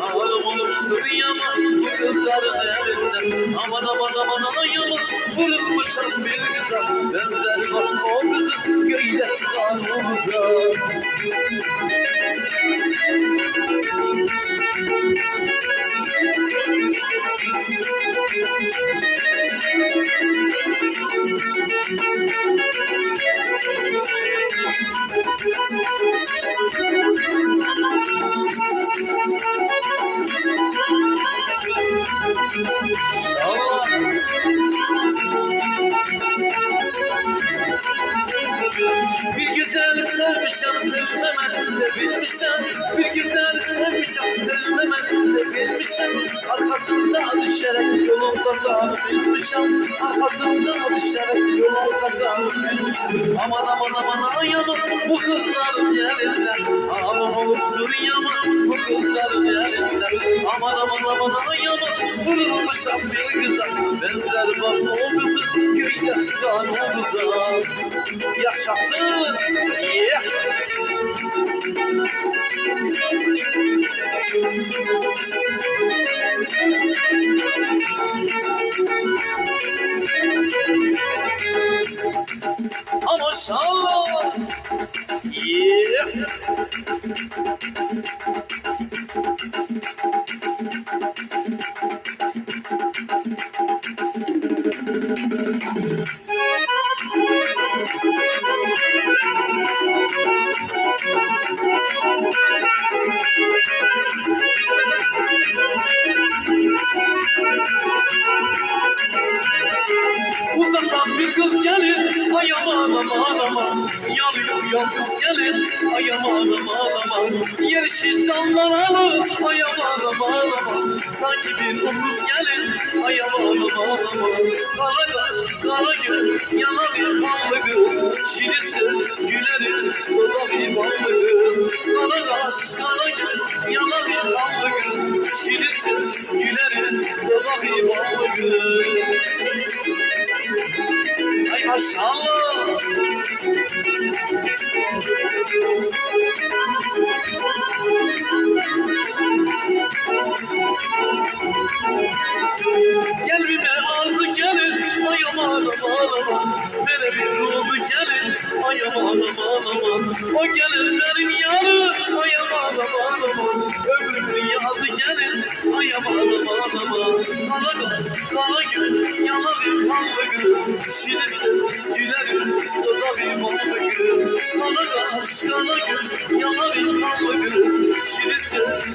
Ağrım olurdur yaman bu kızların elinden. Aman aman aman yaman vurulmuşum bir kıza. Benzer bak o kızın göğde çıkan omuza. Bir güzel sevmişim, sevmemen sevilmişim. Bir güzel sevmişim, sevmemen sevilmişim. Arkasında düşerek yolun kazanı düşmüşüm. Arkasında düşerek yolun kazanı düşmüşüm. Aman aman aman ayaman bu kızların yerinden. Aman olurdur yaman bu kızların yerinden. Aman aman aman ayaman vurulmuşum bir kıza. Benzer bak o kızın köyde çıkan o kıza. Yaşasın! Yeah! Maşallah! Yeah! Uzaktan bir kız gelir, ay aman aman aman. Yanıyor yalnız gelir, ay aman aman aman. Yerişi sallanalım, ay aman aman aman. Sanki bir omuz gelir, ay aman aman aman. Kara kaş, kara göz, yana bir ballı kız. Şirin söz, gülerim, o da bir ballı kız. Kara kaş, kara göz, yana bir ballı kız. Şirin söz, gülerim, o da bir ballı kız. Ay maşallah! Gel bir de arzu gelir, ay aman aman aman. Bana bir ruzu gelir, ay aman aman aman. O gelir benim yarım, ay aman aman aman. Ömrümün yazı gelir, ay aman aman aman. Kara kaş, kara göz, yana bir ballı kız. Şirin söz, gülerim, o da bir ballı kız. Kara kaş, kara göz, yana bir ballı kız. Şirin söz,